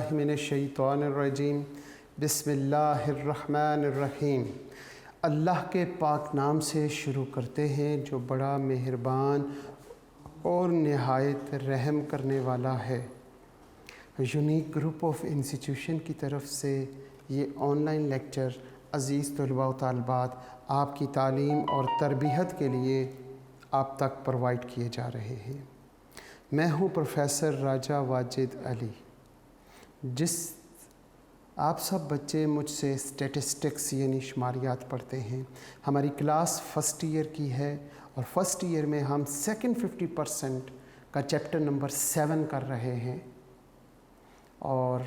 बिस्मिल्लाहि मिनश्शैतानिर्रजीम बिस्मिल्लाहिर्रहमानिर्रहीम। अल्लाह के पाक नाम से शुरू करते हैं जो बड़ा मेहरबान और नहायत रहम करने वाला है। यूनिक ग्रुप ऑफ इंस्टीट्यूशन की तरफ से ये ऑनलाइन लेक्चर अज़ीज़ तलबा व तालिबात आपकी तालीम और तरबियत के लिए आप तक प्रोवाइड किए जा रहे हैं। मैं हूँ प्रोफेसर राजा वाजिद अली। आप सब बच्चे मुझसे स्टैटिस्टिक्स यानी शुमारियात पढ़ते हैं। हमारी क्लास फ़र्स्ट ईयर की है और फर्स्ट ईयर में हम सेकंड 50% का चैप्टर नंबर 7 कर रहे हैं और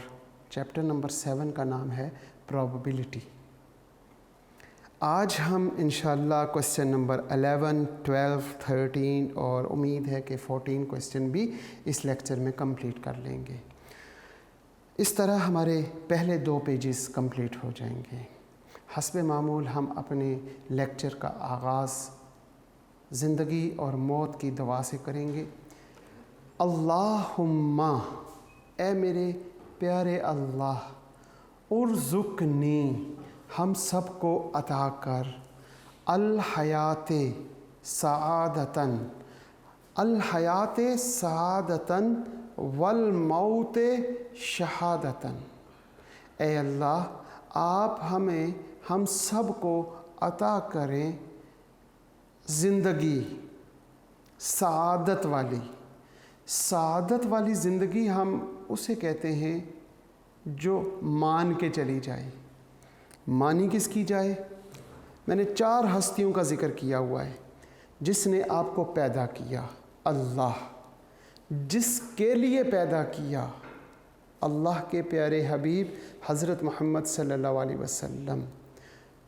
चैप्टर नंबर 7 का नाम है प्रोबेबिलिटी। आज हम इंशाअल्लाह क्वेश्चन नंबर 11, 12, 13 और उम्मीद है कि 14 क्वेश्चन भी इस लेक्चर में कंप्लीट कर लेंगे। इस तरह हमारे पहले 2 पेजेस कंप्लीट हो जाएंगे। हस्बे मामूल हम अपने लेक्चर का आगाज़ ज़िंदगी और मौत की दुआ से करेंगे। अल्लाहुम्मा, ए मेरे प्यारे अल्लाह, उर्ज़ुक़नी, हम सब को अता कर, अल हयाते सआदतन, अल हयाते सआदतन वल मौते शहादतन। ए अल्लाह, आप हम सब को अता करें ज़िंदगी सआदत वाली। सआदत वाली ज़िंदगी हम उसे कहते हैं जो मान के चली जाए। मानी किसकी जाए? मैंने 4 हस्तियों का ज़िक्र किया हुआ है। जिसने आपको पैदा किया, अल्लाह। जिसके लिए पैदा किया, अल्लाह के प्यारे हबीब हज़रत मोहम्मद सल्लल्लाहु अलैहि वसल्लम।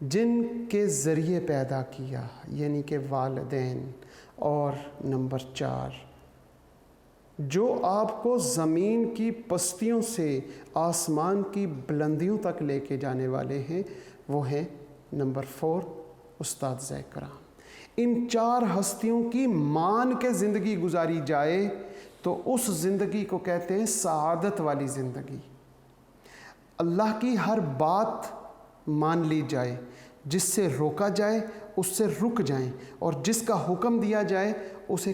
जिनके ज़रिए पैदा किया यानी कि वालिदैन। और नंबर 4, जो आपको ज़मीन की पस्तियों से आसमान की बुलंदियों तक लेके जाने वाले हैं, वो हैं नंबर 4 उस्ताद कराम। इन 4 हस्तियों की मान के ज़िंदगी गुजारी जाए तो उस ज़िंदगी को कहते हैं सआदत वाली ज़िंदगी। अल्लाह की हर बात मान ली जाए, जिससे रोका जाए उससे रुक जाएं, और जिसका हुक्म दिया जाए उसे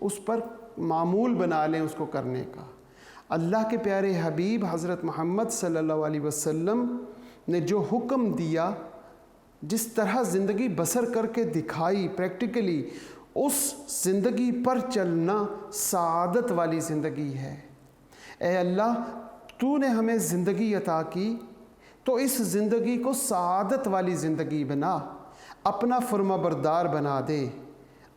उस पर मामूल बना लें उसको करने का। अल्लाह के प्यारे हबीब हज़रत मोहम्मद सल्लल्लाहु अलैहि वसल्लम ने जो हुक्म दिया, जिस तरह ज़िंदगी बसर करके दिखाई प्रैक्टिकली, उस ज़िंदगी पर चलना सआदत वाली ज़िंदगी है। ए अल्लाह, तूने हमें ज़िंदगी अता की तो इस ज़िंदगी को सआदत वाली ज़िंदगी बना, अपना फरमाबरदार बना दे।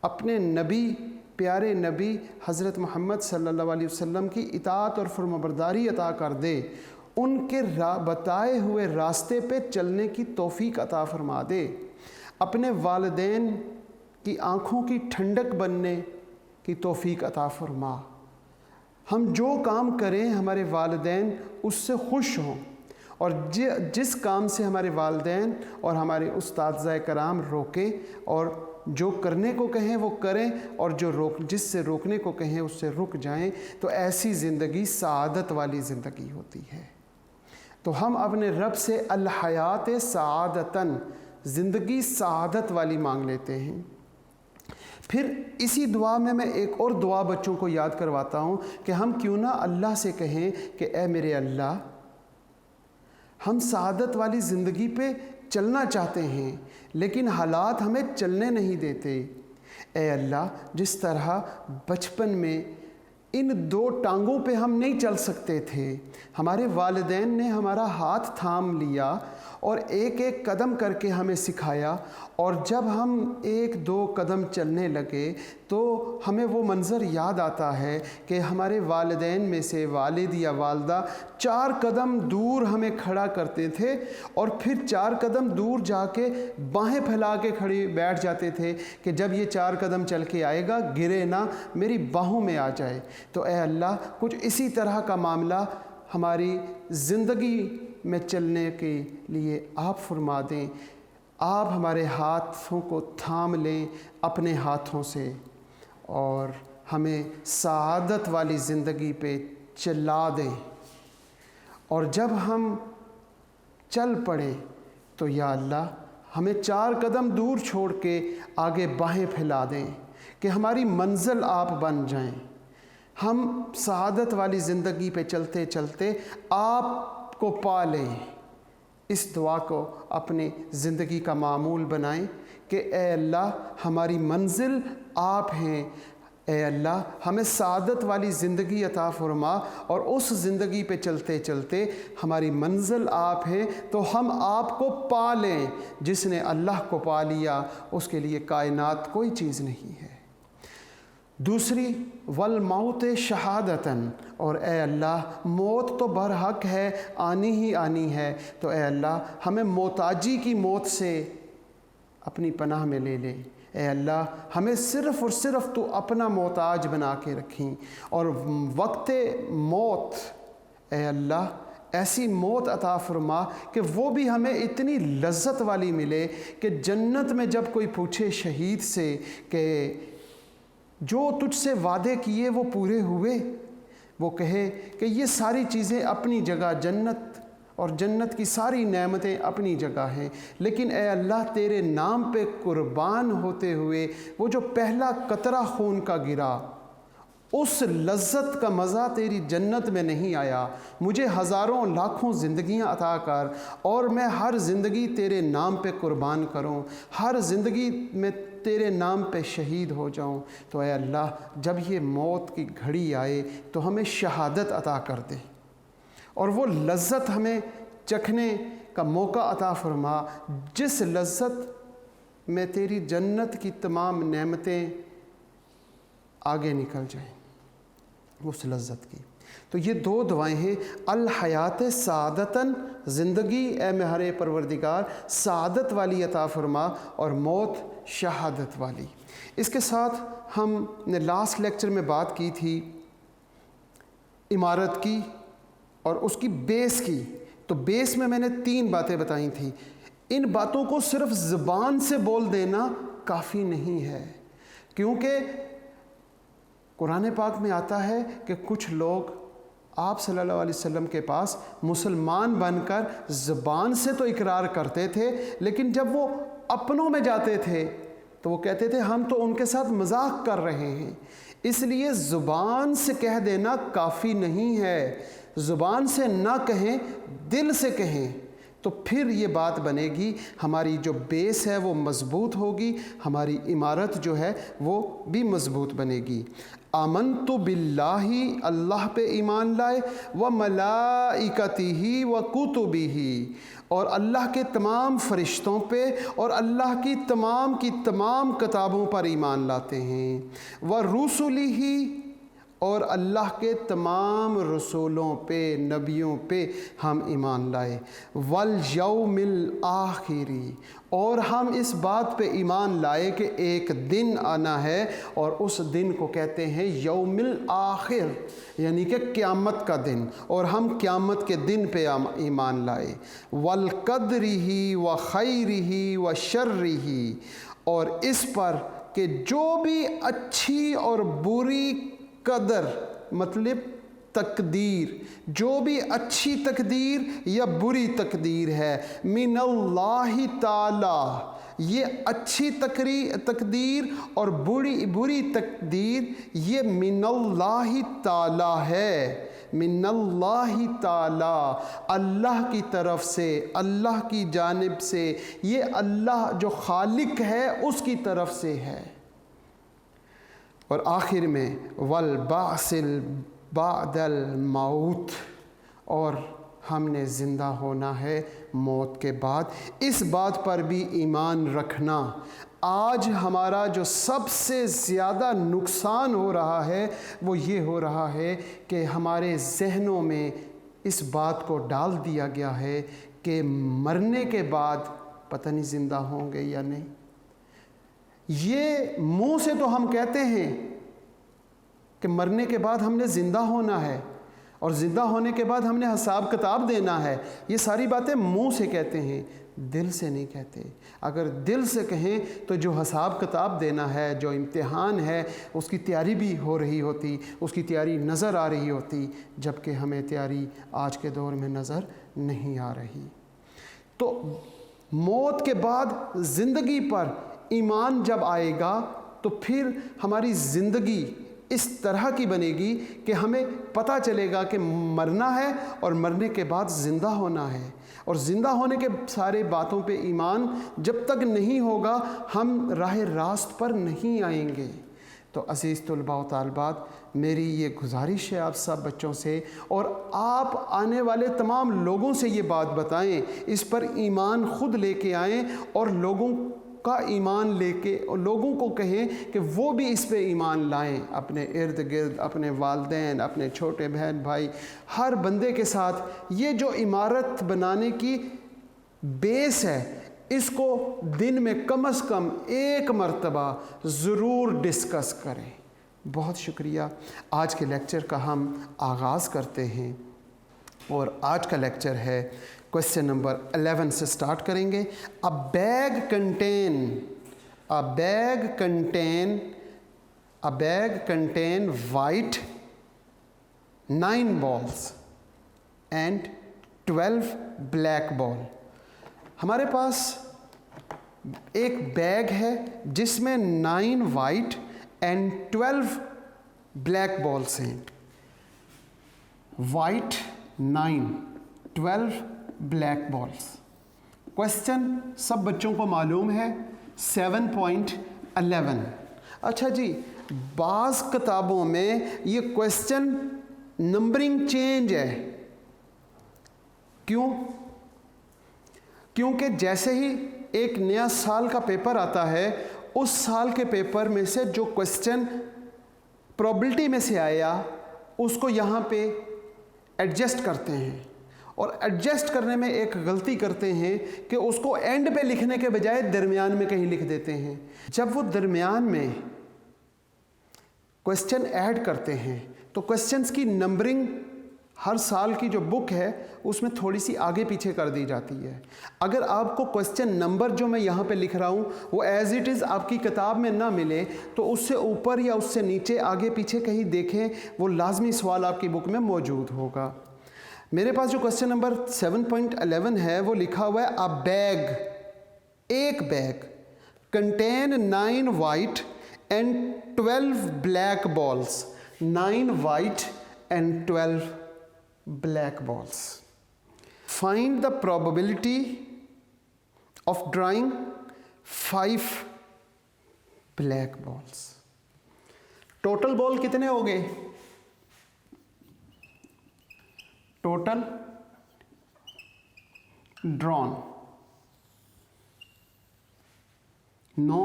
अपने नबी, प्यारे नबी हज़रत मोहम्मद सल्लल्लाहु अलैहि वसल्लम की इताअत और फरमाबरदारी अता कर दे। उनके बताए हुए रास्ते पे चलने की तौफीक अता फरमा दे। अपने वालिदैन की आँखों की ठंडक बनने की तौफीक अता फरमा। हम जो काम करें हमारे वालिदैन उससे खुश हों, और जिस काम से हमारे वालिदैन और हमारे उस्ताद कराम रोकें, और जो करने को कहें वो करें, और जिससे रोकने को कहें उससे रुक जाएं, तो ऐसी ज़िंदगी सआदत वाली ज़िंदगी होती है। तो हम अपने रब से अल हयात सआदतन, ज़िंदगी सआदत वाली मांग लेते हैं। फिर इसी दुआ में मैं एक और दुआ बच्चों को याद करवाता हूँ कि हम क्यों ना अल्लाह से कहें कि ए मेरे अल्लाह, हम सआदत वाली ज़िंदगी पे चलना चाहते हैं लेकिन हालात हमें चलने नहीं देते। ए अल्लाह, जिस तरह बचपन में इन 2 टांगों पे हम नहीं चल सकते थे, हमारे वालिदैन ने हमारा हाथ थाम लिया और एक एक कदम करके हमें सिखाया, और जब हम 1-2 कदम चलने लगे तो हमें वो मंज़र याद आता है कि हमारे वालिदैन में से वालिद या वालदा 4 कदम दूर हमें खड़ा करते थे, और फिर 4 कदम दूर जाके बाहें फैला के खड़ी बैठ जाते थे कि जब ये 4 कदम चल के आएगा गिरे ना, मेरी बाहों में आ जाए। तो ए अल्लाह, कुछ इसी तरह का मामला हमारी ज़िंदगी में चलने के लिए आप फरमा दें। आप हमारे हाथों को थाम लें अपने हाथों से और हमें सआदत वाली ज़िंदगी पे चला दें। और जब हम चल पड़े तो या अल्लाह हमें 4 कदम दूर छोड़ के आगे बाहें फैला दें कि हमारी मंजिल आप बन जाएं। हम सआदत वाली ज़िंदगी पे चलते चलते आपको पा लें। इस दुआ को अपनी ज़िंदगी का मामूल बनाएं कि ए अल्लाह हमारी मंजिल आप हैं, ए अल्लाह हमें सआदत वाली ज़िंदगी अता फरमा और उस ज़िंदगी पे चलते चलते हमारी मंजिल आप है तो हम आपको पा लें। जिसने अल्लाह को पा लिया उसके लिए कायनात कोई चीज़ नहीं है। दूसरी वल मौत शहादतन, और ए अल्लाह मौत तो बरहक है, आनी ही आनी है, तो ए अल्लाह हमें मोहताजी की मौत से अपनी पनाह में ले ले। ए अल्लाह हमें सिर्फ़ और सिर्फ तो अपना मोहताज बना के रखी और वक्त मौत ए अल्लाह ऐसी मौत अता फरमा कि वो भी हमें इतनी लज्जत वाली मिले कि जन्नत में जब कोई पूछे शहीद से कि जो तुझसे वादे किए वो पूरे हुए, वो कहे कि ये सारी चीज़ें अपनी जगह जन्नत और जन्नत की सारी नेमतें अपनी जगह हैं, लेकिन ए अल्लाह तेरे नाम पे कुर्बान होते हुए वो जो पहला कतरा खून का गिरा उस लज्जत का मज़ा तेरी जन्नत में नहीं आया। मुझे हज़ारों लाखों ज़िंदगियाँ अता कर और मैं हर ज़िंदगी तेरे नाम पे कुर्बान करूँ, हर ज़िंदगी में तेरे नाम पे शहीद हो जाऊँ। तो ए अल्लाह जब ये मौत की घड़ी आए तो हमें शहादत अता कर दे और वो लज्जत हमें चखने का मौका अता फरमा जिस लज्जत में तेरी जन्नत की तमाम नेमतें आगे निकल जाएं, उस लज्जत की। तो ये 2 दुआएं हैं, अल हयात सादतन, ज़िंदगी ए महरे परवरदिगार सादत वाली अता फरमा, और मौत शहादत वाली। इसके साथ हमने लास्ट लेक्चर में बात की थी इमारत की और उसकी बेस की। तो बेस में मैंने 3 बातें बताई थी। इन बातों को सिर्फ ज़ुबान से बोल देना काफ़ी नहीं है, क्योंकि कुरान पाक में आता है कि कुछ लोग आप सल्लल्लाहु अलैहि वसल्लम के पास मुसलमान बनकर ज़ुबान से तो इकरार करते थे, लेकिन जब वो अपनों में जाते थे तो वो कहते थे हम तो उनके साथ मजाक कर रहे हैं। इसलिए ज़ुबान से कह देना काफ़ी नहीं है, ज़ुबान से ना कहें, दिल से कहें, तो फिर ये बात बनेगी, हमारी जो बेस है वो मज़बूत होगी, हमारी इमारत जो है वो भी मज़बूत बनेगी। आमनतु बिल्लाही, अल्लाह पे ईमान लाए, व मलाइकतिही व कुतुबिही, और अल्लाह के तमाम फ़रिश्तों पे और अल्लाह की तमाम किताबों पर ईमान लाते हैं। व रुसुलिही, और अल्लाह के तमाम रसूलों पे, नबियों पे हम ईमान लाए। वल यौमिल आखिरी, और हम इस बात पे ईमान लाए कि एक दिन आना है और उस दिन को कहते हैं यौमिल आखिर, यानी कि क़यामत का दिन, और हम क़यामत के दिन पे ईमान लाए। वल क़द्रिही व खैरिही व शर्रिही, और इस पर कि जो भी अच्छी और बुरी कदर मतलब तकदीर, जो भी अच्छी तकदीर या बुरी तकदीर है, मिनल्लाहि ताला, ये अच्छी तकदीर और बुरी तकदीर ये मिनल्लाहि ताला है। मिनल्लाहि ताला, अल्लाह की तरफ से, अल्लाह की जानिब से, ये अल्लाह जो खालिक है उसकी तरफ से है। और आखिर में वल बासिल बादल मौत, और हमने ज़िंदा होना है मौत के बाद। इस बात पर भी ईमान रखना। आज हमारा जो सबसे ज़्यादा नुकसान हो रहा है वो ये हो रहा है कि हमारे जहनों में इस बात को डाल दिया गया है कि मरने के बाद पता नहीं ज़िंदा होंगे या नहीं। ये मुंह से तो हम कहते हैं कि मरने के बाद हमने ज़िंदा होना है, और ज़िंदा होने के बाद हमने हिसाब किताब देना है। ये सारी बातें मुंह से कहते हैं, दिल से नहीं कहते। अगर दिल से कहें तो जो हिसाब किताब देना है, जो इम्तिहान है, उसकी तैयारी भी हो रही होती, उसकी तैयारी नज़र आ रही होती, जबकि हमें तैयारी आज के दौर में नज़र नहीं आ रही। तो मौत के बाद ज़िंदगी पर ईमान जब आएगा तो फिर हमारी ज़िंदगी इस तरह की बनेगी कि हमें पता चलेगा कि मरना है और मरने के बाद ज़िंदा होना है। और ज़िंदा होने के सारे बातों पे ईमान जब तक नहीं होगा हम राह रास्त पर नहीं आएंगे। तो अज़ीज़ तलबा व तालिबात, मेरी ये गुजारिश है आप सब बच्चों से, और आप आने वाले तमाम लोगों से ये बात बताएं, इस पर ईमान ख़ुद लेके आएँ और लोगों का ईमान लेके और लोगों को कहें कि वो भी इस पे ईमान लाएं। अपने इर्द गिर्द, अपने वालिदैन, अपने छोटे बहन भाई, हर बंदे के साथ ये जो इमारत बनाने की बेस है, इसको दिन में कम से कम एक मरतबा ज़रूर डिस्कस करें। बहुत शुक्रिया। आज के लेक्चर का हम आगाज़ करते हैं और आज का लेक्चर है क्वेश्चन नंबर 11 से स्टार्ट करेंगे। अ bag contain white 9 balls and 12 black ball. हमारे पास एक बैग है जिसमें 9 वाइट एंड 12 ब्लैक बॉल्स हैं। White 9, 12 black balls. क्वेश्चन सब बच्चों को मालूम है 7.11। अच्छा जी, बाज़ किताबों में ये क्वेश्चन नंबरिंग चेंज है। क्यों? क्योंकि जैसे ही एक नया साल का पेपर आता है, उस साल के पेपर में से जो क्वेश्चन प्रोबेबिलिटी में से आया उसको यहाँ पे एडजस्ट करते हैं, और एडजस्ट करने में एक गलती करते हैं कि उसको एंड पे लिखने के बजाय दरमियान में कहीं लिख देते हैं। जब वो दरमियान में क्वेश्चन ऐड करते हैं तो क्वेश्चंस की नंबरिंग हर साल की जो बुक है उसमें थोड़ी सी आगे पीछे कर दी जाती है। अगर आपको क्वेश्चन नंबर जो मैं यहाँ पे लिख रहा हूँ वो एज़ इट इज़ आपकी किताब में ना मिले तो उससे ऊपर या उससे नीचे आगे पीछे कहीं देखें, वो लाजमी सवाल आपकी बुक में मौजूद होगा। मेरे पास जो क्वेश्चन नंबर 7.11 है वो लिखा हुआ है अ बैग, एक bag contain 9 white and 12 black balls, 9 white and 12 black balls. Find the probability of drawing 5 black balls. Total ball कितने हो गए? टोटल ड्रॉन 9,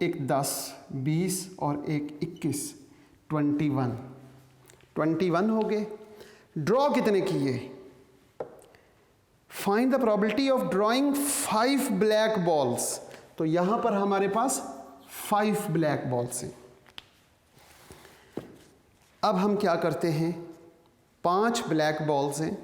एक 10, 20 और एक 21, 21 हो गए। ड्रॉ कितने किए? Find the probability of drawing 5 black balls. तो यहां पर हमारे पास 5 ब्लैक बॉल्स हैं। अब हम क्या करते हैं, 5 ब्लैक बॉल्स हैं,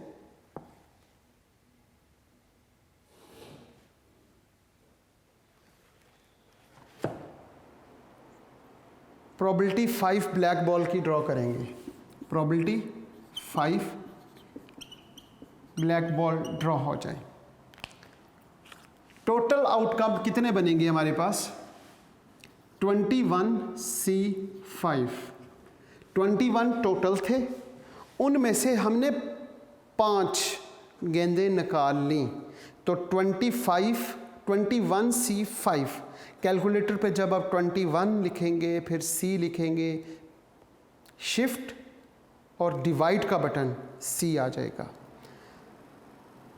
प्रोबेबिलिटी 5 ब्लैक बॉल की ड्रॉ करेंगे। प्रोबेबिलिटी 5 ब्लैक बॉल ड्रॉ हो जाए। टोटल आउटकम कितने बनेंगे हमारे पास? 21C5। 21 टोटल थे, उनमें से हमने 5 गेंदें निकाल ली, तो 21C5। कैलकुलेटर पे जब आप 21 लिखेंगे फिर C लिखेंगे, शिफ्ट और डिवाइड का बटन C आ जाएगा।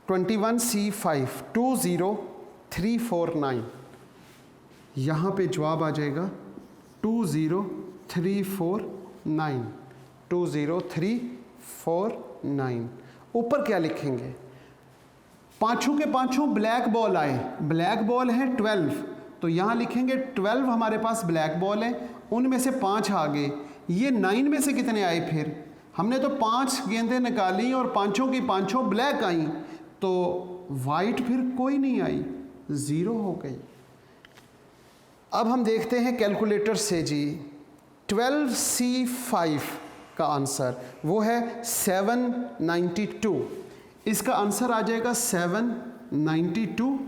21C5 20349, यहाँ पे जवाब आ जाएगा 20349, 20349। ऊपर क्या लिखेंगे? पांचों के पांचों ब्लैक बॉल आए, ब्लैक बॉल है 12, तो यहाँ लिखेंगे 12 हमारे पास ब्लैक बॉल है, उनमें से 5 आ गए। ये 9 में से कितने आए? फिर हमने तो 5 गेंदें निकाली और पांचों की पांचों ब्लैक आई, तो वाइट फिर कोई नहीं आई, 0 हो गई। अब हम देखते हैं कैलकुलेटर से जी, 12C5 का आंसर वो है 792। इसका आंसर आ जाएगा 792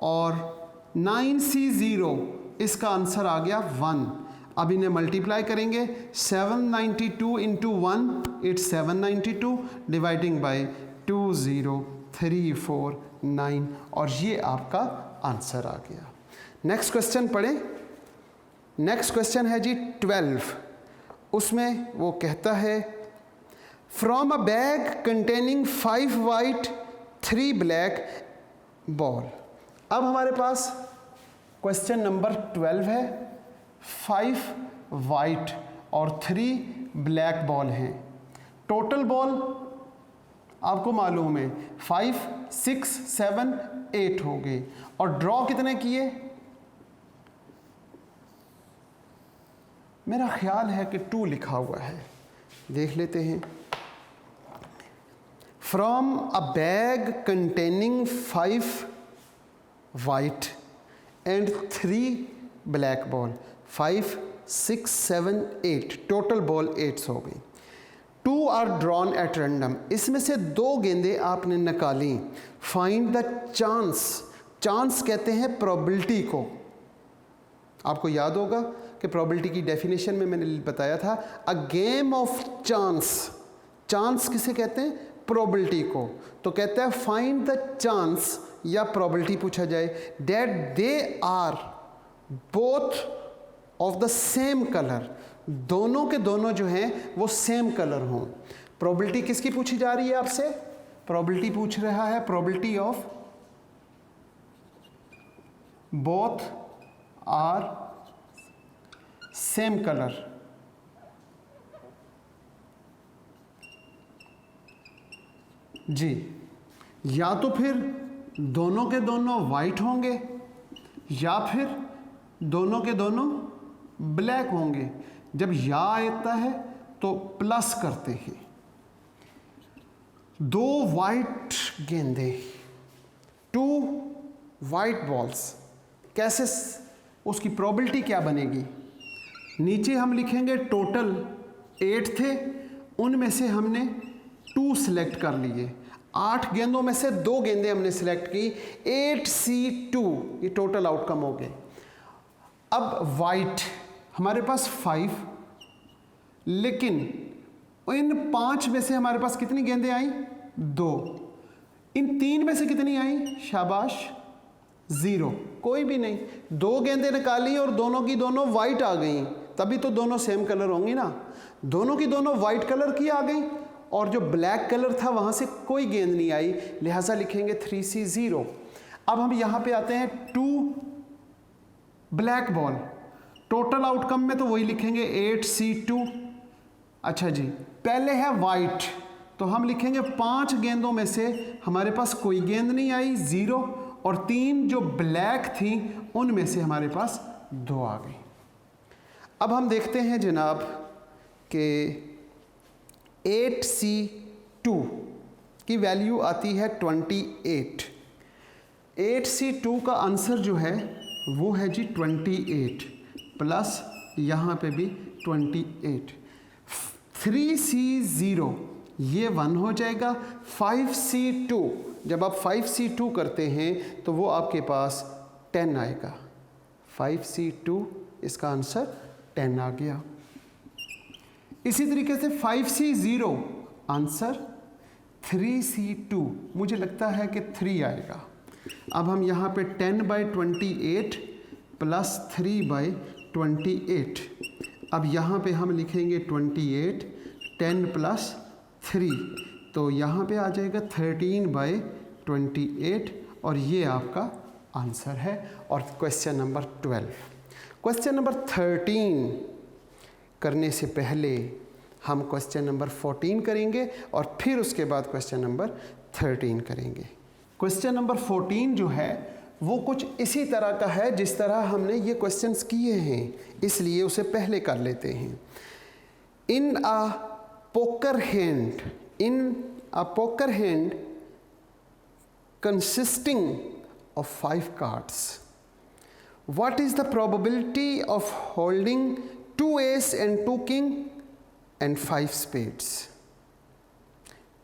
और 9C0 इसका आंसर आ गया 1। अब इन्हें मल्टीप्लाई करेंगे, 792 इंटू 1 इट्स 792 डिवाइडिंग बाई 20349 और ये आपका आंसर आ गया। नेक्स्ट क्वेश्चन पढ़ें। नेक्स्ट क्वेश्चन है जी 12। उसमें वो कहता है from a bag containing 5 white 3 black ball. अब हमारे पास क्वेश्चन नंबर 12 है, 5 वाइट और 3 ब्लैक बॉल हैं। टोटल बॉल आपको मालूम है 5, 6, 7, 8 हो गए और ड्रॉ कितने किए? मेरा ख्याल है कि 2 लिखा हुआ है, देख लेते हैं। From a bag containing 5 white and 3 black ball, 5, 6, 7, 8, total ball 8 हो गई। 2 आर ड्रॉन एट रैंडम, इसमें से 2 गेंदें आपने निकाली। फाइंड द चांस, चांस कहते हैं प्रोबेबिलिटी को। आपको याद होगा कि प्रोबेबिलिटी की डेफिनेशन में मैंने बताया था, a game of chance. Chance किसे कहते हैं? प्रोबेबिलिटी को। तो कहता है फाइंड द चांस, या प्रोबेबिलिटी पूछा जाए, that they are both of the same colour, दोनों के दोनों जो हैं वो सेम कलर हों। प्रोबेबिलिटी किसकी पूछी जा रही है आपसे? प्रोबेबिलिटी पूछ रहा है probability of both are same colour. जी, या तो फिर दोनों के दोनों वाइट होंगे या फिर दोनों के दोनों ब्लैक होंगे। जब या आता है तो प्लस करते हैं। 2 वाइट गेंदे, 2 वाइट बॉल्स, कैसे उसकी प्रोबेबिलिटी क्या बनेगी? नीचे हम लिखेंगे टोटल 8 थे, उनमें से हमने 2 सिलेक्ट कर लिए। 8 गेंदों में से 2 गेंदें हमने सिलेक्ट की, 8C2, ये टोटल आउटकम हो गए। अब वाइट हमारे पास 5, लेकिन इन 5 में से हमारे पास कितनी गेंदें आई? 2। इन 3 में से कितनी आई? शाबाश, 0, कोई भी नहीं। 2 गेंदें निकाली और दोनों की दोनों वाइट आ गई, तभी तो दोनों सेम कलर होंगी ना। दोनों की दोनों वाइट कलर की आ गई और जो ब्लैक कलर था वहां से कोई गेंद नहीं आई, लिहाजा लिखेंगे 3C0। अब हम यहां पे आते हैं 2 ब्लैक बॉल, टोटल आउटकम में तो वही लिखेंगे 8C2। अच्छा जी, पहले है वाइट, तो हम लिखेंगे 5 गेंदों में से हमारे पास कोई गेंद नहीं आई, 0, और 3 जो ब्लैक थी उनमें से हमारे पास 2 आ गई। अब हम देखते हैं जनाब कि 8C2 की वैल्यू आती है 28। 8C2 का आंसर जो है वो है जी 28 प्लस यहाँ पे भी 28। 3C0 ये 1 हो जाएगा। 5C2, जब आप 5C2 करते हैं तो वो आपके पास 10 आएगा। 5C2 इसका आंसर 10 आ गया। इसी तरीके से 5C0 आंसर 3C2, मुझे लगता है कि 3 आएगा। अब हम यहाँ पे 10/28 प्लस 3/28, अब यहाँ पे हम लिखेंगे 28, 10 प्लस 3, तो यहाँ पे आ जाएगा 13/28 और ये आपका आंसर है। और क्वेश्चन नंबर 12। क्वेश्चन नंबर 13 करने से पहले हम क्वेश्चन नंबर 14 करेंगे और फिर उसके बाद क्वेश्चन नंबर 13 करेंगे। क्वेश्चन नंबर 14 जो है वो कुछ इसी तरह का है जिस तरह हमने ये क्वेश्चंस किए हैं, इसलिए उसे पहले कर लेते हैं। इन अ poker hand, in a poker hand consisting of 5 cards, what is the probability of holding 2 ace and 2 king and 5 spades?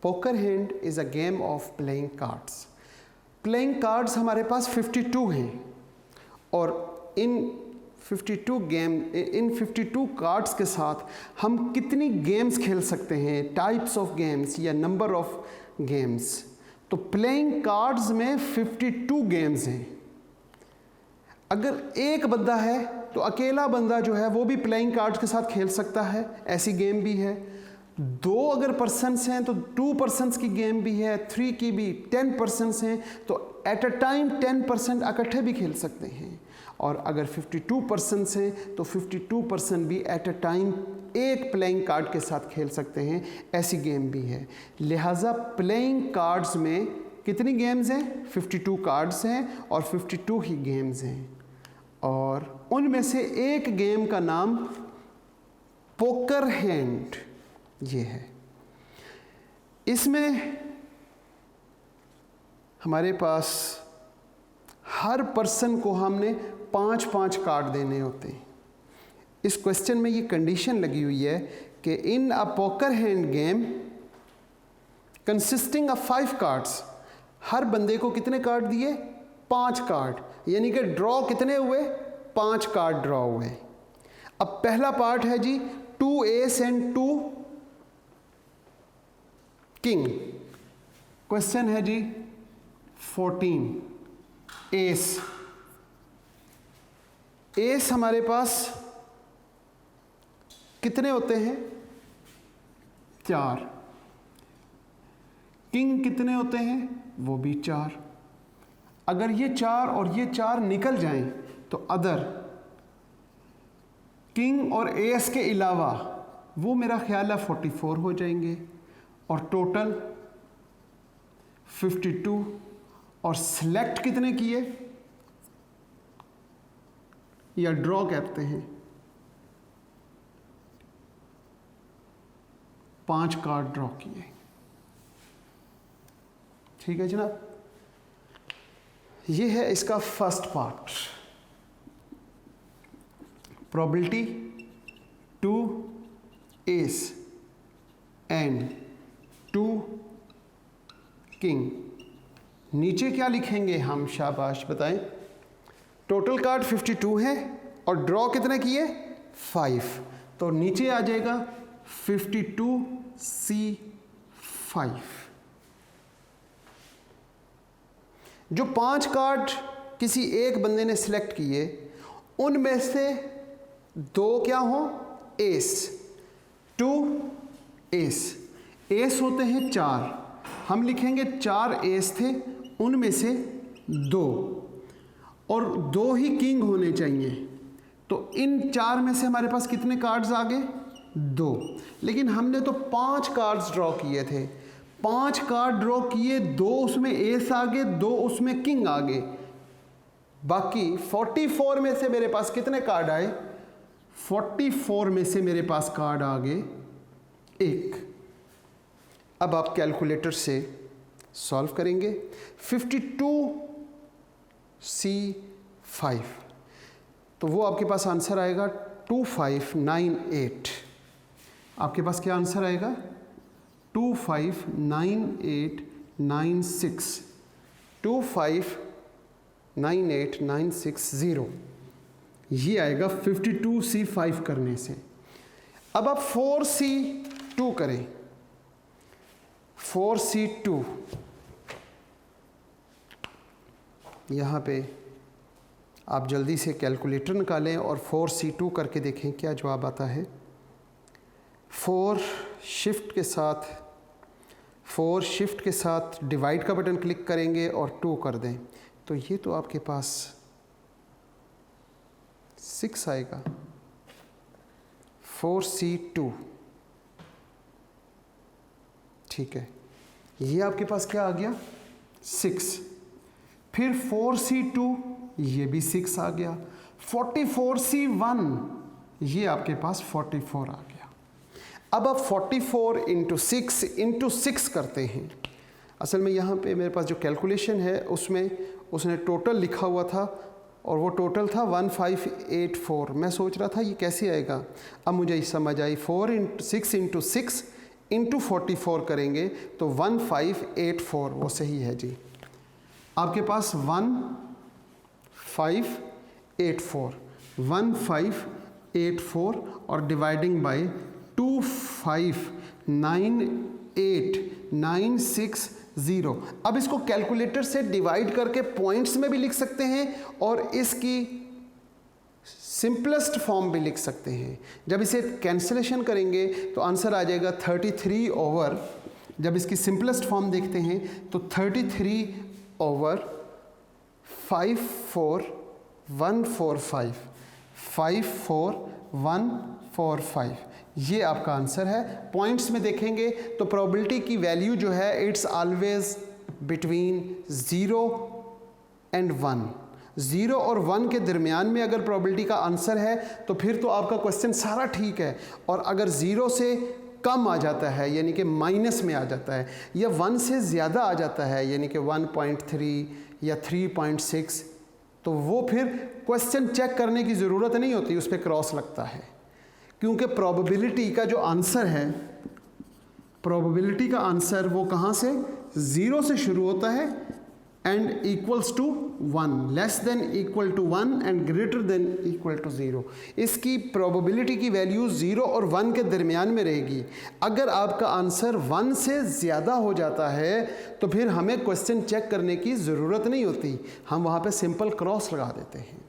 Poker hand is a game of playing cards. Playing cards हमारे पास 52 हैं और इन 52 कार्ड्स के साथ हम कितनी games खेल सकते हैं, टाइप्स ऑफ गेम्स या नंबर ऑफ गेम्स। तो प्लेइंग कार्ड्स में 52 गेम्स हैं। अगर एक बंदा है तो अकेला बंदा जो है वो भी प्लेइंग कार्ड्स के साथ खेल सकता है, ऐसी गेम भी है। 2 अगर पर्सन्स हैं तो 2 पर्सन्स की गेम भी है, 3 की भी, 10 पर्सन्स हैं तो एट अ टाइम 10% इकट्ठे भी खेल सकते हैं। और अगर 52 पर्सन्स हैं तो 52 पर्सन भी एट अ टाइम एक प्लेइंग कार्ड के साथ खेल सकते हैं, ऐसी गेम भी है। लिहाजा प्लेइंग कार्ड्स में कितनी गेम्स हैं? 52 कार्ड्स हैं और 52 ही गेम्स हैं। और उनमें से एक गेम का नाम पोकर हैंड ये है। इसमें हमारे पास हर पर्सन को हमने 5-5 कार्ड देने होते हैं। इस क्वेश्चन में ये कंडीशन लगी हुई है कि in a poker hand game consisting of 5 cards, हर बंदे को कितने कार्ड दिए? 5 कार्ड, यानी कि ड्रॉ कितने हुए? 5 कार्ड ड्रॉ हुए। अब पहला पार्ट है जी 2 एस एंड 2 किंग। क्वेश्चन है जी 14 एस। एस हमारे पास कितने होते हैं? 4। किंग कितने होते हैं? वो भी 4। अगर ये 4 और ये 4 निकल जाएं तो अदर किंग और एस के अलावा वो मेरा ख्याल है 44 हो जाएंगे और टोटल 52। और सिलेक्ट कितने किए या ड्रॉ कहते हैं? 5 कार्ड ड्रॉ किए। ठीक है जनाब, ये है इसका first part. Probability 2 S and 2 king. नीचे क्या लिखेंगे हम? शाबाश बताएं। टोटल कार्ड 52 है और ड्रॉ कितने किए? 5। तो नीचे आ जाएगा 52C5। जो 5 कार्ड किसी एक बंदे ने सिलेक्ट किए उनमें से 2 क्या हो? एस। 2 एस। एस होते हैं 4, हम लिखेंगे 4 एस थे, उनमें से 2 और 2 ही किंग होने चाहिए। तो इन 4 में से हमारे पास कितने कार्ड्स आ गए? 2। लेकिन हमने तो 5 कार्ड्स ड्रॉ किए थे। 5 कार्ड ड्रॉ किए, 2 उसमें एस आ गए, 2 उसमें किंग आ गए। बाकी 44 में से मेरे पास कितने कार्ड आए? 44 में से मेरे पास कार्ड आ गए 1। अब आप कैलकुलेटर से सॉल्व करेंगे। 52C5 तो वो आपके पास आंसर आएगा 2598। आपके पास क्या आंसर आएगा? 259896 2598960 ये आएगा 52C5 करने से। अब आप 4C2 करें। 4C2 यहाँ पे आप जल्दी से कैलकुलेटर निकालें और 4C2 करके देखें क्या जवाब आता है। 4 शिफ्ट के साथ डिवाइड का बटन क्लिक करेंगे और 2 कर दें तो ये तो आपके पास 6 आएगा। 4C2 ठीक है, ये आपके पास क्या आ गया? 6। फिर 4C2 ये भी 6 आ गया। 44C1 ये आपके पास 44 आ गया। अब आप 44 इंटू 6 करते हैं। असल में यहाँ पे मेरे पास जो कैलकुलेशन है उसमें उसने टोटल लिखा हुआ था और वो टोटल था 1584। मैं सोच रहा था ये कैसे आएगा, अब मुझे समझ आई 6 इंटू 6 इंटू 44 करेंगे तो 1584 वो सही है जी। आपके पास 1584 और डिवाइडिंग बाय 2598960। अब इसको कैलकुलेटर से डिवाइड करके पॉइंट्स में भी लिख सकते हैं और इसकी सिंपलेस्ट फॉर्म भी लिख सकते हैं। जब इसे कैंसिलेशन करेंगे तो आंसर आ जाएगा 33 ओवर, जब इसकी सिंपलेस्ट फॉर्म देखते हैं तो 33 ओवर 54145 ये आपका आंसर है। पॉइंट्स में देखेंगे तो प्रोबेबिलिटी की वैल्यू जो है इट्स ऑलवेज बिटवीन 0 एंड 1। 0 और 1 के दरमियान में अगर प्रोबेबिलिटी का आंसर है तो फिर तो आपका क्वेश्चन सारा ठीक है, और अगर 0 से कम आ जाता है यानी कि माइनस में आ जाता है, या 1 से ज़्यादा आ जाता है यानी कि 1.3 या 3.6, तो वो फिर क्वेश्चन चेक करने की ज़रूरत नहीं होती, उस पर क्रॉस लगता है। क्योंकि प्रोबेबिलिटी का जो आंसर है, प्रोबेबिलिटी का आंसर वो कहाँ से 0 से शुरू होता है and equals to 1, less than equal to 1 and greater than equal to 0। इसकी प्रोबेबिलिटी की वैल्यू 0 और 1 के दरमियान में रहेगी। अगर आपका आंसर 1 से ज़्यादा हो जाता है तो फिर हमें क्वेश्चन चेक करने की ज़रूरत नहीं होती, हम वहाँ पे सिंपल क्रॉस लगा देते हैं।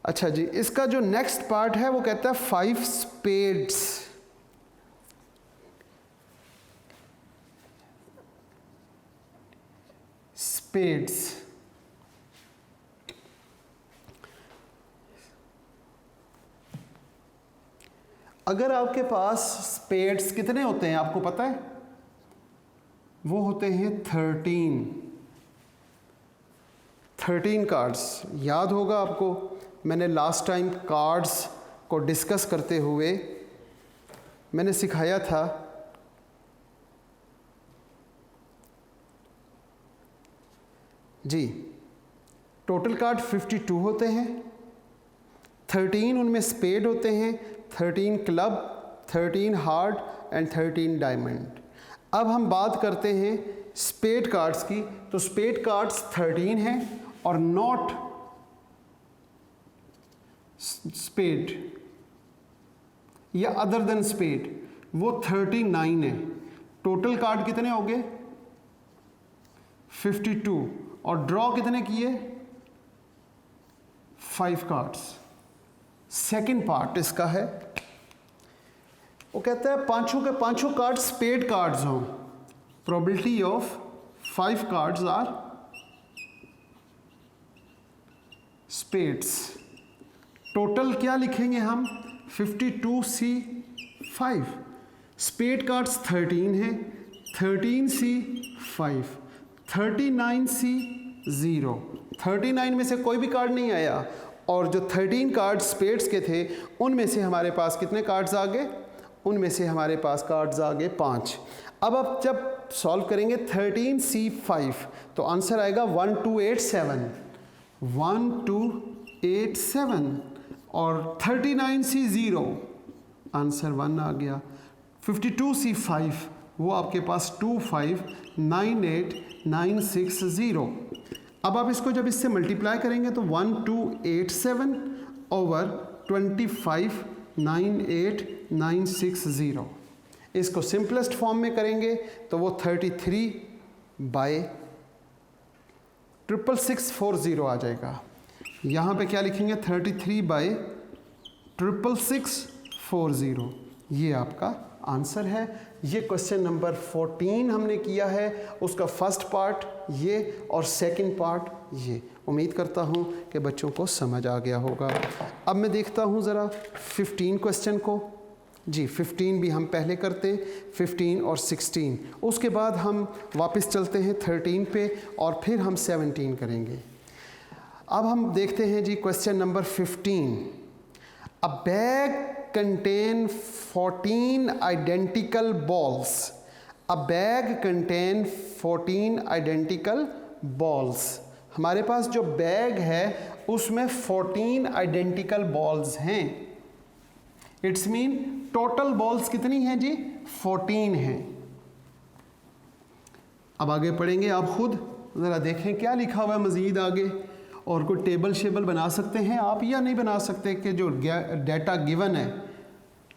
अच्छा जी, इसका जो नेक्स्ट पार्ट है वो कहता है 5 स्पेड्स। स्पेड्स अगर आपके पास स्पेड्स कितने होते हैं आपको पता है? वो होते हैं 13 कार्ड्स। याद होगा आपको, मैंने लास्ट टाइम कार्ड्स को डिस्कस करते हुए मैंने सिखाया था जी, टोटल कार्ड 52 होते हैं, 13 उनमें स्पेड होते हैं, 13 क्लब, 13 हार्ट एंड 13 डायमंड। अब हम बात करते हैं स्पेड कार्ड्स की, तो स्पेड कार्ड्स 13 हैं और नॉट स्पेड या अदर देन स्पेड वो 39 है। टोटल कार्ड कितने हो गए? 52। और ड्रॉ कितने किए? 5 कार्ड्स। सेकंड पार्ट इसका है, वो कहता है पांचों के पांचों कार्ड स्पेड कार्ड्स हों। Probability of 5 cards are spades. Total क्या लिखेंगे हम? 52C5। स्पेड कार्ड्स 13 हैं, 13C5, 39C0। 39 में से कोई भी कार्ड नहीं आया, और जो 13 कार्ड स्पेड्स के थे उनमें से हमारे पास कितने कार्ड्स आ गए? उनमें से हमारे पास कार्ड्स आ गए 5। अब आप जब सॉल्व करेंगे 13C5 तो आंसर आएगा 1287 और 39C0 आंसर 1 आ गया। 52C5 वो आपके पास 2598960। अब आप इसको जब इससे मल्टीप्लाई करेंगे तो 1287 ओवर 2598960। इसको सिंपलेस्ट फॉर्म में करेंगे तो वो 33/66640 आ जाएगा। यहाँ पे क्या लिखेंगे? 33/66640। ये आपका आंसर है। ये क्वेश्चन नंबर 14 हमने किया है, उसका फर्स्ट पार्ट ये और सेकंड पार्ट ये। उम्मीद करता हूँ कि बच्चों को समझ आ गया होगा। अब मैं देखता हूँ ज़रा 15 क्वेश्चन को। जी 15 भी हम पहले करते, 15 और 16, उसके बाद हम वापस चलते हैं 13 पे और फिर हम 17 करेंगे। अब हम देखते हैं जी question number 15। A bag contain 14 identical balls. A bag contain 14 identical balls. हमारे पास जो बैग है उसमें 14 आइडेंटिकल बॉल्स हैं. इट्स मीन टोटल बॉल्स कितनी हैं जी? 14 हैं. अब आगे पढ़ेंगे, आप खुद ज़रा देखें क्या लिखा हुआ है मज़ीद आगे, और कोई टेबल शेबल बना सकते हैं आप या नहीं बना सकते कि जो डाटा गिवन है,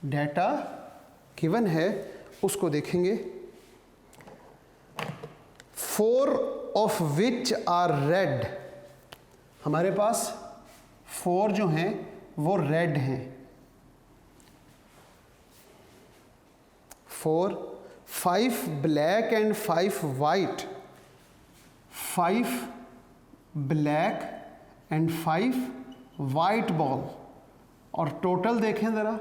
डाटा गिवन है उसको देखेंगे. 4 ऑफ विच आर रेड. हमारे पास 4 जो हैं वो रेड हैं. 4, 5 black and 5 white. 5 black and 5 white ball. और टोटल देखें ज़रा,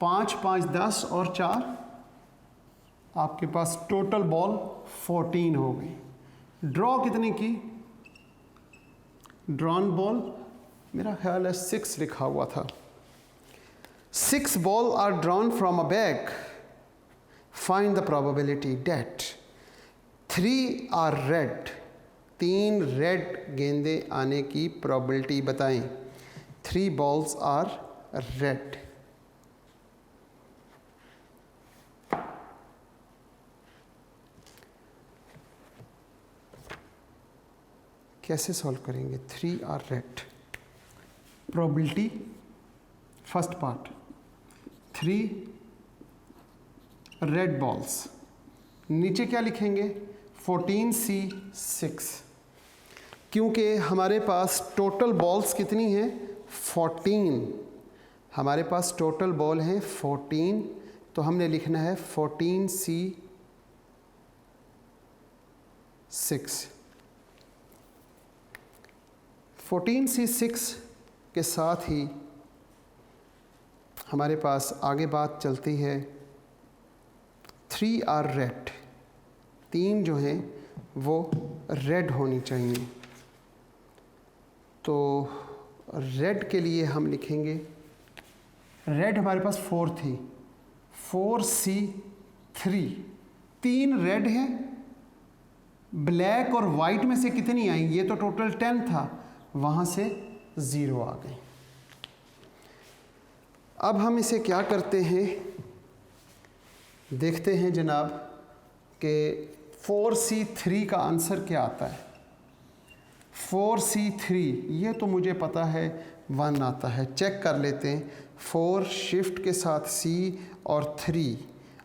5 5 10 और 4, आपके पास टोटल बॉल 14 हो गई. ड्रॉ कितनी की? ड्रॉन बॉल मेरा ख्याल है 6 लिखा हुआ था. 6 ball are drawn from a bag. Find the probability that 3 are red. 3 red गेंदे आने की प्रोबेबिलिटी बताएं. 3 बॉल्स आर रेड. कैसे सॉल्व करेंगे? 3 are red. Probability first part, 3 red balls. नीचे क्या लिखेंगे? 14C6. क्योंकि हमारे पास टोटल बॉल्स कितनी हैं? 14. हमारे पास टोटल बॉल हैं 14, तो हमने लिखना है 14C6. 14C6 के साथ ही हमारे पास आगे बात चलती है 3 आर रेड. 3 जो हैं वो रेड होनी चाहिए. तो रेड के लिए हम लिखेंगे, रेड हमारे पास 4 थी, 4C3. 3 रेड हैं. ब्लैक और वाइट में से कितनी आई? ये तो टोटल 10 था, वहाँ से 0 आ गई. अब हम इसे क्या करते हैं, देखते हैं जनाब कि 4C3 का आंसर क्या आता है. 4C3 ये तो मुझे पता है 1 आता है. चेक कर लेते हैं. 4 शिफ्ट के साथ C और 3,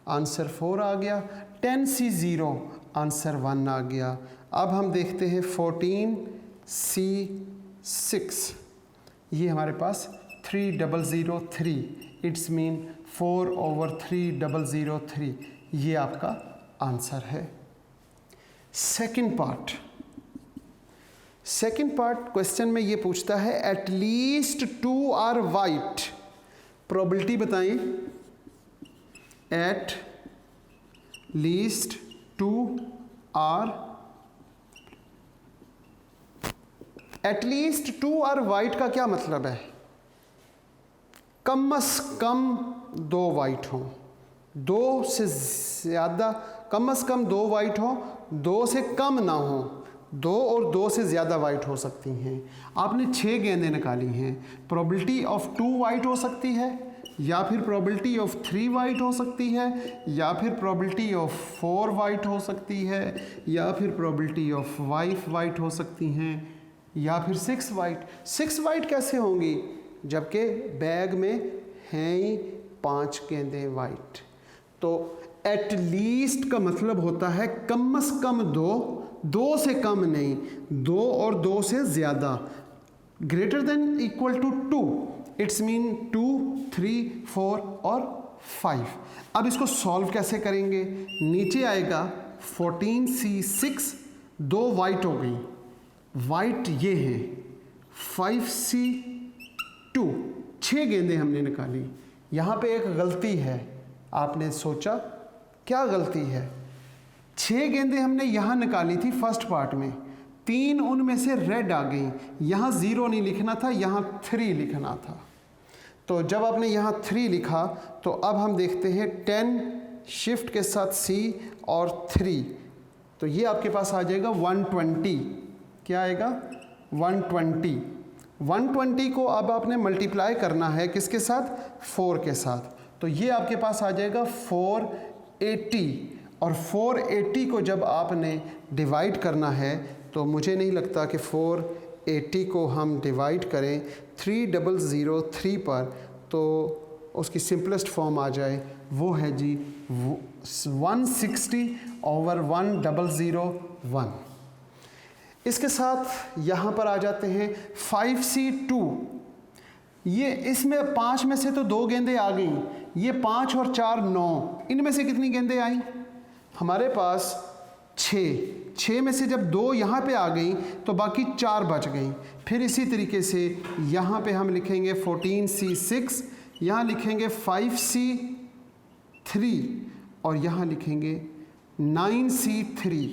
आंसर 4 आ गया. 10C0 आंसर 1 आ गया. अब हम देखते हैं 14C6, ये हमारे पास 3003. It's mean 4/3003. ये आपका आंसर है. सेकंड पार्ट क्वेश्चन में ये पूछता है एटलीस्ट 2 आर वाइट. प्रोबेबिलिटी बताएं. At 2 are, at least 2 are white का क्या मतलब है? कम से कम 2 वाइट हों. 2 से ज़्यादा, कम से कम 2 वाइट हों, 2 से कम ना हो. 2 और 2 से ज़्यादा वाइट हो सकती हैं. आपने 6 गेंदें निकाली हैं. प्रोबेबिलिटी ऑफ 2 वाइट हो सकती है, या फिर प्रोबेबिलिटी ऑफ 3 वाइट हो सकती है, या फिर प्रोबेबिलिटी ऑफ 4 वाइट हो सकती है, या फिर प्रोबेबिलिटी ऑफ 5 वाइट हो सकती हैं, या फिर 6 वाइट. 6 वाइट कैसे होंगी जबकि बैग में हैं ही 5 गेंदें वाइट? तो एटलीस्ट का मतलब होता है कम से कम 2, 2 से कम नहीं, 2 और 2 से ज़्यादा, greater than equal to 2. It's mean 2, 3, 4 और 5. अब इसको सॉल्व कैसे करेंगे? नीचे आएगा 14C6, 2 वाइट हो गई, वाइट ये है. 5C2, 6 गेंदें हमने निकाली. यहाँ पे एक गलती है. आपने सोचा क्या गलती है? 6 गेंदें हमने यहाँ निकाली थी फर्स्ट पार्ट में, 3 उनमें से रेड आ गई. यहाँ 0 नहीं लिखना था, यहाँ 3 लिखना था. तो जब आपने यहाँ 3 लिखा तो अब हम देखते हैं 10 शिफ्ट के साथ C और 3, तो ये आपके पास आ जाएगा 120। क्या आएगा? 120। 120 को अब आपने मल्टीप्लाई करना है किसके साथ? 4 के साथ, तो ये आपके पास आ जाएगा 480। और 480 को जब आपने डिवाइड करना है तो मुझे नहीं लगता कि 480 को हम डिवाइड करें 3003 पर तो उसकी सिंपलेस्ट फॉर्म आ जाए, वो है जी 160/1001। इसके साथ यहाँ पर आ जाते हैं 5C2। ये इसमें 5 में से तो 2 गेंदें आ गई, ये 5 और 4 9, इनमें से कितनी गेंदें आई? हमारे पास 6 में से जब 2 यहाँ पे आ गई तो बाकी 4 बच गई। फिर इसी तरीके से यहाँ पे हम लिखेंगे 14C6, यहाँ लिखेंगे 5C3 और यहाँ लिखेंगे 9C3।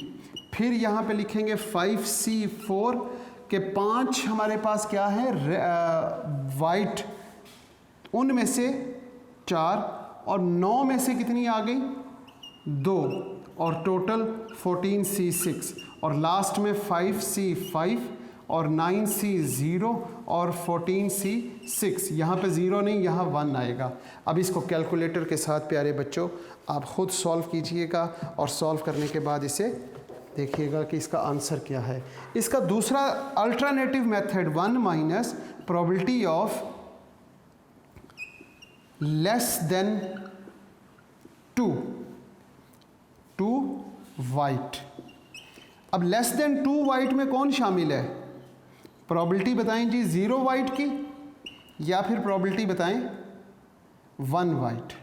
फिर यहाँ पे लिखेंगे 5C4 के 5 हमारे पास क्या है? वाइट, उनमें से 4 और 9 में से कितनी आ गई? 2 और टोटल 14C6 और लास्ट में 5C5 और 9C0 और 14C6। यहाँ पे 0 नहीं, यहाँ 1 आएगा। अब इसको कैलकुलेटर के साथ प्यारे बच्चों आप ख़ुद सॉल्व कीजिएगा और सॉल्व करने के बाद इसे देखिएगा कि इसका आंसर क्या है। इसका दूसरा alternative method 1 minus probability of less than 2 white. अब लेस देन 2 वाइट में कौन शामिल है? प्रोबेबिलिटी बताएं जी 0 वाइट की, या फिर प्रोबेबिलिटी बताएं 1 वाइट।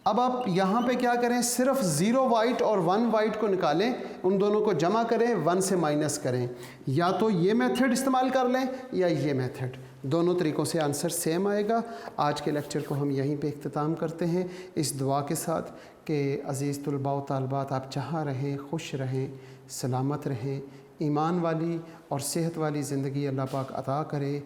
अब आप यहाँ पे क्या करें? सिर्फ 0 वाइट और 1 वाइट को निकालें, उन दोनों को जमा करें, 1 से माइनस करें। या तो ये मेथड इस्तेमाल कर लें या ये मेथड, दोनों तरीक़ों से आंसर सेम आएगा। आज के लेक्चर को हम यहीं पे इख्तिताम करते हैं इस दुआ के साथ कि अज़ीज़ तुलबा व तालबात आप जहाँ रहें खुश रहें, सलामत रहें, ईमान वाली और सेहत वाली ज़िंदगी अल्लाह पाक अता करे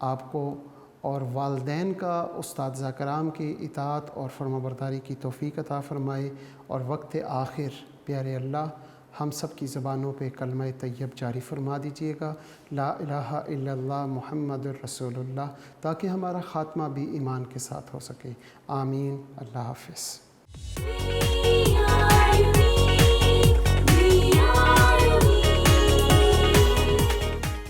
आपको, और वालदैन का उस्ताद कराम की इताअत और फरमाबरदारी की तौफ़ीक़ अता फ़रमाए। और वक्त आखिर प्यारे अल्लाह हम सब की ज़बानों पे कलमा तैयब जारी फरमा दीजिएगा, ला इलाहा इल्लल्लाह मुहम्मदुर रसूलुल्लाह, ताकि हमारा ख़ात्मा भी ईमान के साथ हो सके। आमीन। अल्लाह हाफ़िज़।